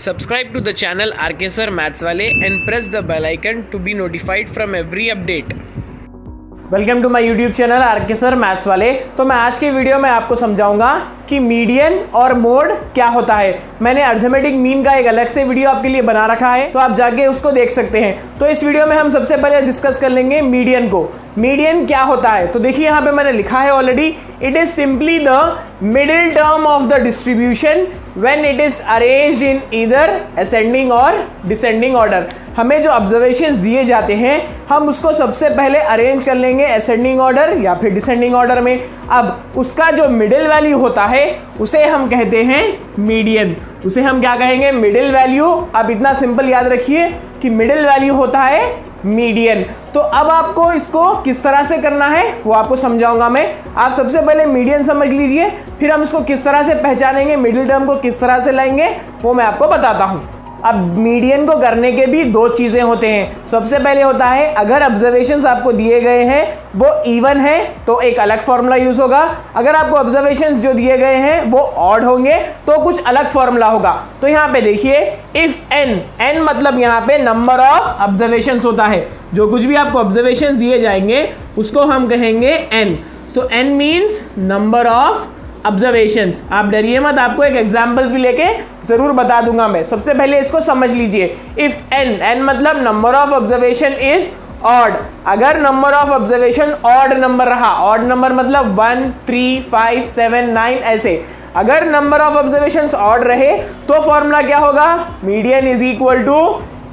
Subscribe to the channel RK Sir Maths Wale and press the bell icon to be notified from every update. Welcome to my YouTube channel RK sir maths वाले। तो मैं आज के video में आपको समझाऊंगा कि median और मोड क्या होता है। मैंने अर्थमेटिक मीन का एक अलग से वीडियो आपके लिए बना रखा है, तो आप जाके उसको देख सकते हैं। तो इस वीडियो में हम सबसे पहले डिस्कस कर लेंगे मीडियन को। मीडियन क्या होता है, तो देखिए यहाँ पे मैंने लिखा है already, it is simply the middle term of the distribution when it is arranged in either ascending और डिसेंडिंग ऑर्डर। हमें जो ऑब्जर्वेशंस दिए जाते हैं हम उसको सबसे पहले अरेंज कर लेंगे असेंडिंग ऑर्डर या फिर डिसेंडिंग ऑर्डर में। अब उसका जो मिडिल वैल्यू होता है उसे हम कहते हैं मीडियन। उसे हम क्या कहेंगे, मिडिल वैल्यू। अब इतना सिंपल याद रखिए कि मिडिल वैल्यू होता है मीडियन। तो अब आपको इसको किस तरह से करना है वो आपको समझाऊंगा मैं। आप सबसे पहले मीडियन समझ लीजिए, फिर हम इसको किस तरह से पहचानेंगे, मिडिल टर्म को किस तरह से लाएंगे वो मैं आपको बताता हूँ। अब मीडियन को करने के भी दो चीज़ें होते हैं। सबसे पहले होता है, अगर ऑब्जर्वेशंस आपको दिए गए हैं वो इवन है तो एक अलग फॉर्मूला यूज होगा। अगर आपको ऑब्जर्वेशंस जो दिए गए हैं वो ऑड होंगे तो कुछ अलग फॉर्मूला होगा। तो यहाँ पे देखिए, इफ एन मतलब यहाँ पे नंबर ऑफ ऑब्जर्वेशंस होता है। जो कुछ भी आपको ऑब्जर्वेशंस दिए जाएंगे उसको हम कहेंगे n. So n means number of observations. आप डरिए मत, आपको एक एग्जाम्पल भी लेके जरूर बता दूंगा मैं। सबसे पहले इसको समझ लीजिए। इफ एन मतलब number of observation is odd. अगर number of observation odd number रहा, ऑड नंबर मतलब 1, 3, 5, 7, 9 ऐसे, अगर नंबर ऑफ ऑब्जर्वेशंस ऑड रहे तो फॉर्मूला क्या होगा, median is equal to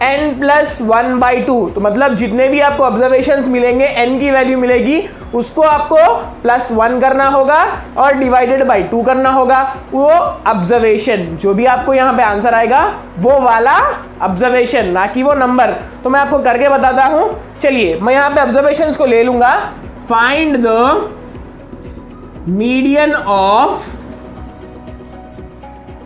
n plus 1/2। तो मतलब जितने भी आपको ऑब्जर्वेशंस मिलेंगे n की वैल्यू मिलेगी उसको आपको +1 करना होगा और डिवाइडेड बाय 2 करना होगा। वो ऑब्जर्वेशन जो भी आपको यहाँ पे आंसर आएगा वो वाला ऑब्जर्वेशन, ना कि वो नंबर। तो मैं आपको करके बताता हूँ। चलिए मैं यहाँ पे ऑब्जर्वेशंस को ले लूंगा। Find the median of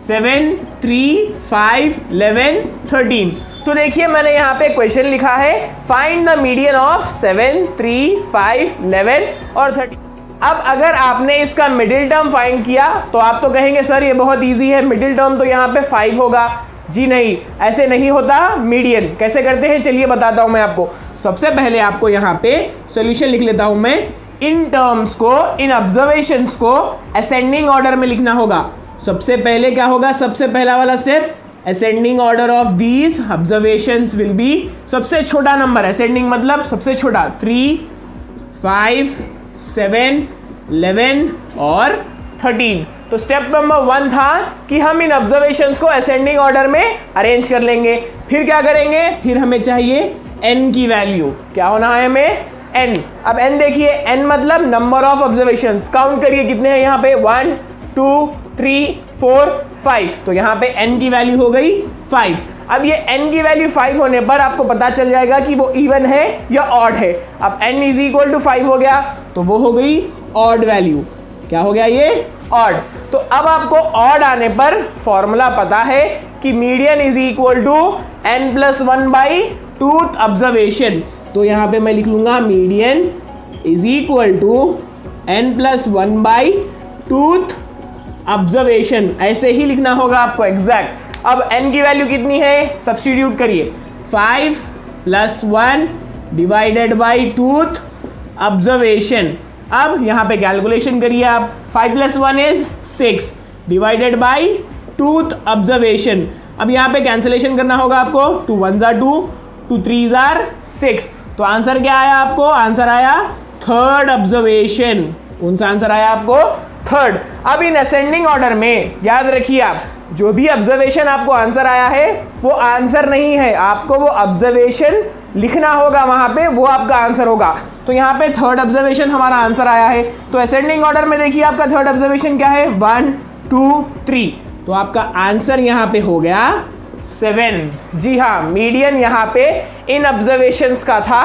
7, 3, 5, 11, 13। तो देखिए मैंने यहाँ पे क्वेश्चन लिखा है, फाइंड द मीडियन ऑफ 7, 3, 5, 11 और 13। अब अगर आपने इसका मिडिल टर्म फाइंड किया तो आप तो कहेंगे सर ये बहुत इजी है, मिडिल टर्म तो यहाँ पे 5 होगा। जी नहीं, ऐसे नहीं होता। मीडियन कैसे करते हैं चलिए बताता हूँ मैं आपको। सबसे पहले आपको यहाँ पे सॉल्यूशन लिख लेता हूँ मैं। इन टर्म्स को, इन ऑब्जर्वेशंस को असेंडिंग ऑर्डर में लिखना होगा। सबसे पहले क्या होगा, सबसे पहला वाला step, ascending order of these observations will be, सबसे छोटा नंबर, असेंडिंग मतलब सबसे छोटा, 3, 5, 7, 11 और 13। तो स्टेप नंबर 1 था कि हम इन ऑब्जर्वेशंस को असेंडिंग ऑर्डर में अरेंज कर लेंगे। फिर क्या करेंगे, फिर हमें चाहिए n की वैल्यू। क्या होना है हमें, n। अब n देखिए, n मतलब नंबर ऑफ ऑब्जर्वेशंस। काउंट करिए कितने हैं यहाँ पे, 1, 2, 3, 4, 5। तो यहाँ पे n की वैल्यू हो गई 5। अब ये n की वैल्यू 5 होने पर आपको पता चल जाएगा कि वो इवन है या ऑड है। अब n इज इक्वल टू 5 हो गया तो वो हो गई ऑड वैल्यू। क्या हो गया ये, ऑड। तो अब आपको ऑड आने पर फॉर्मूला पता है कि median is equal to n plus 1/2 observation. तो यहाँ पे मैं लिख लूंगा median is equal to n plus 1/2 observation. ऐसे ही लिखना होगा आपको एग्जैक्ट। अब n की वैल्यू कितनी है, सब्स्टिट्यूट करिए, 5 प्लस 1 डिवाइडेड बाई 2 ऑब्जर्वेशन। अब यहाँ पे कैलकुलेशन करिए आप, 5 plus 1 is 6 divided by 2 observation. अब यहाँ पे कैंसिलेशन करना होगा आपको, 2 1s are 2, 2 3s are 6। तो आंसर क्या आया आपको, आंसर आया थर्ड ऑब्जर्वेशन। कौन सा आंसर आया आपको, थर्ड। अब इन असेंडिंग ऑर्डर में याद रखिए आप, जो भी ऑब्जर्वेशन आपको आंसर आया है वो आंसर नहीं है, आपको वो ऑब्जर्वेशन लिखना होगा वहां पे, वो आपका आंसर होगा। तो यहाँ पे थर्ड ऑब्जर्वेशन हमारा आंसर आया है। तो असेंडिंग ऑर्डर में देखिए आपका थर्ड ऑब्जर्वेशन क्या है, 1, 2, 3। तो आपका आंसर यहाँ पे हो गया 7। जी हाँ, मीडियन यहाँ पे इन ऑब्जर्वेशंस का था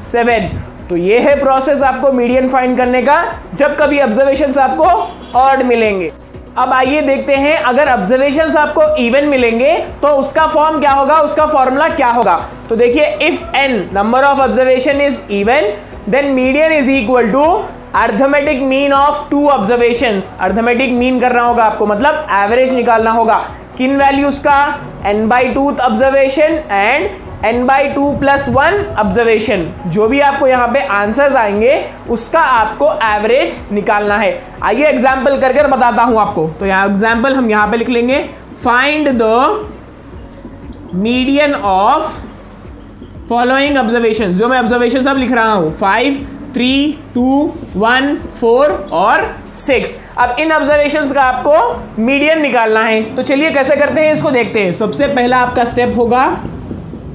7। तो ये है प्रोसेस आपको मीडियन फाइंड करने का जब कभी ऑब्जर्वेशंस आपको ऑड मिलेंगे। अब आइए देखते हैं, अगर ऑब्जर्वेशंस आपको इवन मिलेंगे तो उसका फॉर्म क्या होगा, उसका फॉर्मूला क्या होगा। तो देखिए, if n number of observation is even then median is equal to arithmetic mean of 2 observations. Arithmetic mean करना होगा आपको, मतलब एवरेज निकालना होगा। किन वैल्यूज का, n/2th observation and n/2+1 observation. जो भी आपको यहाँ पे आंसर्स आएंगे उसका आपको एवरेज निकालना है। आइए एग्जाम्पल करके बताता हूँ आपको। तो यहाँ एग्जाम्पल हम यहाँ पे लिख लेंगे, find the median of following observations. जो मैं ऑब्जर्वेशन सब लिख रहा हूँ 5, 3, 2, 1, 4 और 6। अब इन ऑब्जर्वेशंस का आपको मीडियन निकालना है। तो चलिए कैसे करते हैं इसको देखते हैं। सबसे पहला आपका स्टेप होगा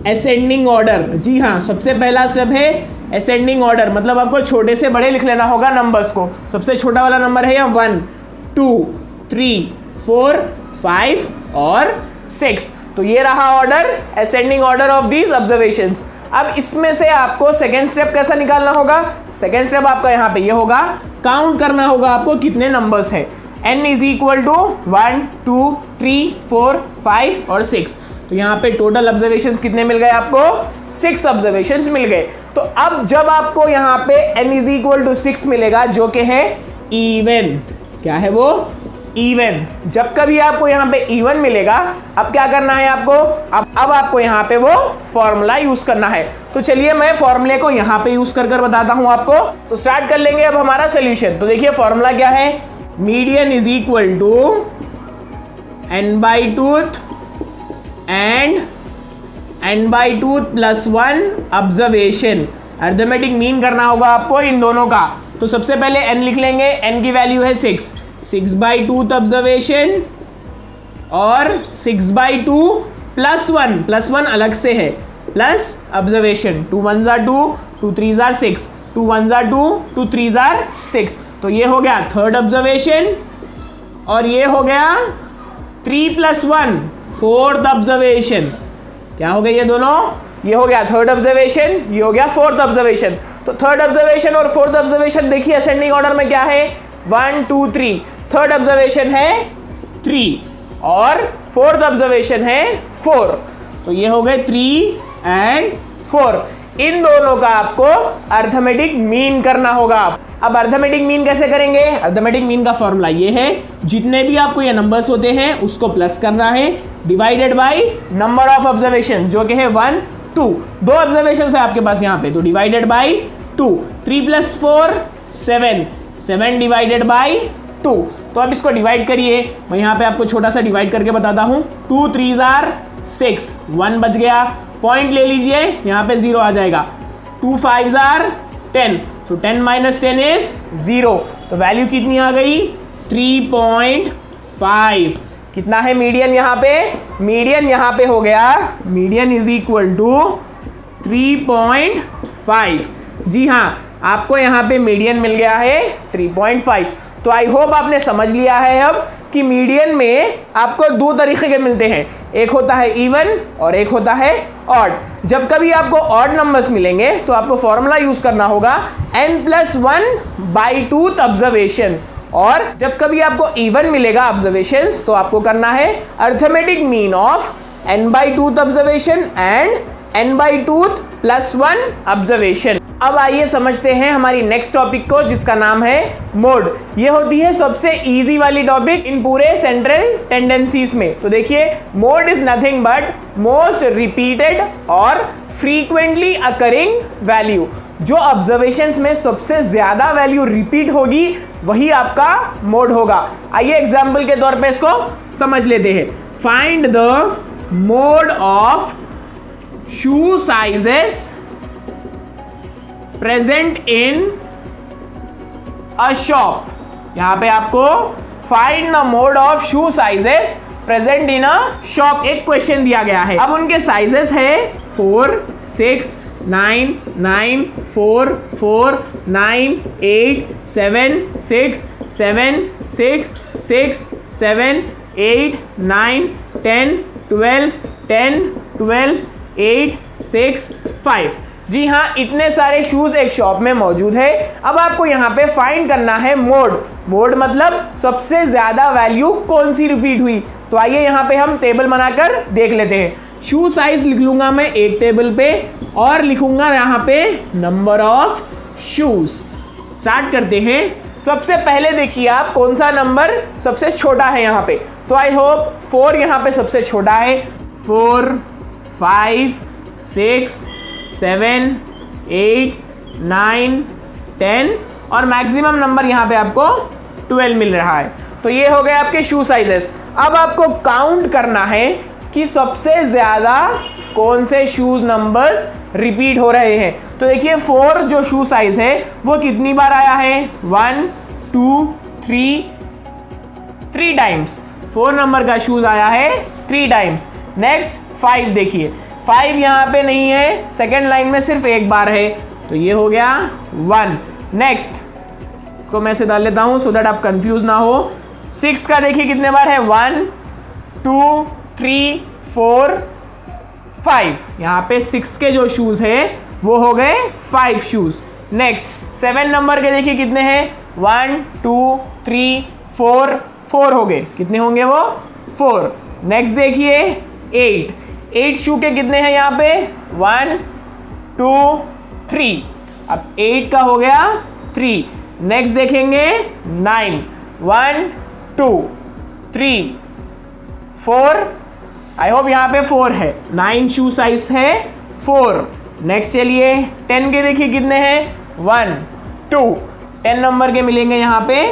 असेंडिंग ऑर्डर। जी हाँ, सबसे पहला स्टेप है असेंडिंग ऑर्डर, मतलब आपको छोटे से बड़े लिख लेना होगा नंबर्स को। सबसे छोटा वाला नंबर है यहाँ 1, 2, 3, 4, 5 और 6। तो ये रहा order, ascending order of these observations. अब इसमें से आपको सेकेंड स्टेप कैसा निकालना होगा? सेकेंड स्टेप आपका यहाँ पे ये होगा, काउंट करना होगा आपको कितने नंबर्स है। n = 1, 2, 3, 4, 5 और 6। तो यहाँ पे टोटल ऑब्जर्वेशंस कितने मिल गए आपको? 6 ऑब्जर्वेशंस मिल गए। तो अब जब आपको यहाँ पे n = 6 मिलेगा जो कि है इवन, क्या है वो? इवन। जब कभी आपको यहाँ पे इवन मिलेगा, अब क्या करना है आपको? अब आपको यहाँ पे वो फॉर्मूला यूज करना है। तो चलिए मैं फॉर्मूले को यहाँ पे यूज कर बताता हूँ आपको। तो स्टार्ट कर लेंगे अब हमारा सोल्यूशन। तो देखिए फॉर्मूला क्या है, median = n/2th and n/2+1 observation. Arithmetic mean करना होगा आपको इन दोनों का। तो सबसे पहले n लिख लेंगे, n की वैल्यू है 6, 6/2th ऑब्जर्वेशन और 6/2+1 अलग से है, plus observation. 2 1s are 2, 2 3s are 6, 2 1s are 2, 2 3s are 6। तो ये हो गया थर्ड ऑब्जर्वेशन और ये हो गया 3+1 फोर्थ ऑब्जर्वेशन। क्या हो गया ये दोनों? ये हो गया थर्ड ऑब्जर्वेशन, ये हो गया फोर्थ ऑब्जर्वेशन। तो थर्ड ऑब्जर्वेशन और फोर्थ ऑब्जर्वेशन देखिए असेंडिंग ऑर्डर में क्या है, 1 2 3। थर्ड ऑब्जर्वेशन है 3 और फोर्थ ऑब्जर्वेशन है 4। तो ये हो गए 3 एंड 4। इन दोनों का आपको अरिथमेटिक मीन करना होगा। अब अरिथमेटिक मीन कैसे करेंगे? अरिथमेटिक मीन का फॉर्मूला ये है, जितने भी आपको ये नंबर्स होते हैं उसको प्लस करना है, divided by number of observation जो कि है 1 2। 2 ऑब्जर्वेशन है आपके पास यहाँ पे, तो डिवाइडेड बाय 2। 3 + 4 7, 7 divided by 2। तो अब इसको डिवाइड करिए। मैं यहाँ पे आपको छोटा सा डिवाइड करके बताता हूँ। 2 3s are 6, 1 बच गया, पॉइंट ले लीजिए, यहाँ पे 0 आ जाएगा। 2 5s are 10, so 10 - 10 is 0। तो वैल्यू कितनी आ गई? 3.5। कितना है मीडियन यहाँ पे? मीडियन यहाँ पे हो गया, मीडियन = 3.5। जी हाँ, आपको यहाँ पे मीडियन मिल गया है 3.5। तो आई होप आपने समझ लिया है अब कि मीडियन में आपको 2 तरीके के मिलते हैं, एक होता है इवन और एक होता है ऑड। जब कभी आपको ऑड नंबर्स मिलेंगे तो आपको फॉर्मूला यूज करना होगा n+1/2th ऑब्जर्वेशन, और जब कभी आपको इवन मिलेगा ऑब्जर्वेशंस तो आपको करना है arithmetic mean of n/2th observation and n/2+1 observation. अब आइए समझते हैं हमारी नेक्स्ट टॉपिक को, जिसका नाम है मोड। ये होती है सबसे इजी वाली टॉपिक इन पूरे सेंट्रल टेंडेंसीज में। तो देखिए, mode is nothing but most repeated और फ्रीक्वेंटली अकरिंग वैल्यू। जो ऑब्जर्वेशंस में सबसे ज्यादा वैल्यू रिपीट होगी वही आपका मोड होगा। आइए एग्जाम्पल के तौर पे इसको समझ लेते हैं। Find the mode of shoe sizes present in a shop. यहां पे आपको find the mode of shoe sizes present in a shop एक क्वेश्चन दिया गया है। अब उनके साइजेस है 4 6 9 9 4 4 9 8 7 6 7 6 6 7 8 9 10 12 10 12 8 6 5। जी हाँ, इतने सारे शूज एक शॉप में मौजूद है। अब आपको यहाँ पे फाइंड करना है मोड। मोड मतलब सबसे ज्यादा वैल्यू कौन सी रिपीट हुई। तो आइए यहाँ पे हम टेबल बनाकर देख लेते हैं। शू साइज लिख लूंगा मैं एक टेबल पे और लिखूंगा यहाँ पे नंबर ऑफ शूज। स्टार्ट करते हैं। सबसे पहले देखिए आप कौन सा नंबर सबसे छोटा है यहाँ पे। तो आई होप 4 यहाँ पे सबसे छोटा है। 4 5 6 7 8 9 10 और मैक्सिमम नंबर यहाँ पे आपको 12 मिल रहा है। तो ये हो गए आपके शू साइजेस। अब आपको काउंट करना है कि सबसे ज़्यादा कौन से शूज नंबर रिपीट हो रहे हैं। तो देखिए 4 जो शू साइज है वो कितनी बार आया है, 1 2 3 टाइम्स। 4 नंबर का शूज आया है 3 टाइम्स। नेक्स्ट 5 देखिए, 5 यहाँ पे नहीं है, सेकेंड लाइन में सिर्फ एक बार है, तो ये हो गया 1। नेक्स्ट को मैं से डाल लेता हूँ सो दैट आप कंफ्यूज ना हो। 6 का देखिए कितने बार है, 1 2 3 4 5। यहाँ पे 6 के जो शूज है वो हो गए 5 शूज। नेक्स्ट 7 नंबर के देखिए कितने हैं, 1 2 3 4 हो गए, कितने होंगे वो 4। नेक्स्ट देखिए 8 शू के कितने हैं यहाँ पे, 1 2 3। अब 8 का हो गया 3। नेक्स्ट देखेंगे 9 1 2 3 4। आई होप यहाँ पे 4 है, 9 शू साइज है 4। नेक्स्ट चलिए 10 के देखिए कितने हैं, 1 2। 10 नंबर के मिलेंगे यहाँ पे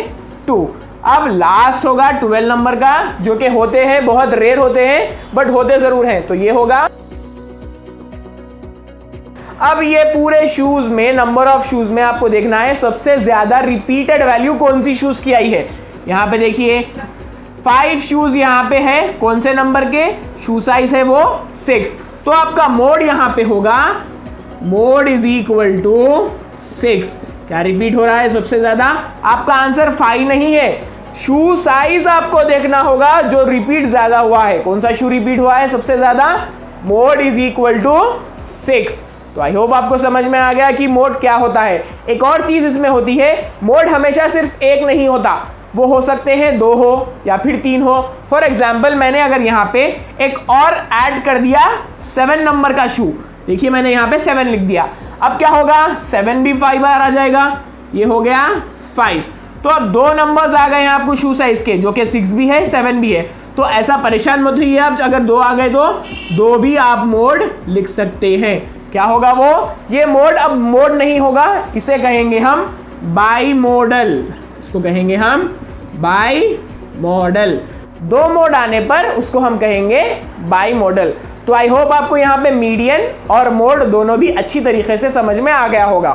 2। अब लास्ट होगा 12 नंबर का, जो कि होते हैं, बहुत रेयर होते हैं बट होते जरूर हैं, तो ये होगा। अब ये पूरे शूज में, नंबर ऑफ शूज में आपको देखना है सबसे ज्यादा रिपीटेड वैल्यू कौन सी शूज की आई है। यहाँ पे देखिए 5 शूज यहाँ पे है, कौन से नंबर के, शू साइज है वो 6। तो आपका मोड यहाँ पे होगा मोड इज इक्वल टू 6। क्या रिपीट हो रहा है सबसे ज्यादा, आपका आंसर 5 नहीं है, शू साइज आपको देखना होगा जो रिपीट ज्यादा हुआ है। कौन सा शू रिपीट हुआ है सबसे ज्यादा, मोड इज इक्वल टू 6। तो आई होप आपको समझ में आ गया कि मोड क्या होता है। एक और चीज इसमें होती है, मोड हमेशा सिर्फ एक नहीं होता, वो हो सकते हैं 2 हो या फिर 3 हो। फॉर एग्जाम्पल मैंने अगर यहाँ पे एक और ऐड कर दिया 7 नंबर का शू, देखिए मैंने यहाँ पे 7 लिख दिया, अब क्या होगा 7 भी 5 बार आ जाएगा, ये हो गया 5। तो अब 2 नंबर्स आ गए हैं आपको शू साइज के, जो कि 6 भी है 7 भी है। तो ऐसा परेशान मत होइए आप, अगर 2 आ गए तो 2 भी आप मोड लिख सकते हैं। क्या होगा वो, ये मोड अब मोड नहीं होगा, इसे कहेंगे हम बाई मॉडल, इसको कहेंगे हम बाई मॉडल। 2 मोड आने पर उसको हम कहेंगे बाई मॉडल। तो आई होप आपको यहाँ पे मीडियन और मोड दोनों भी अच्छी तरीके से समझ में आ गया होगा।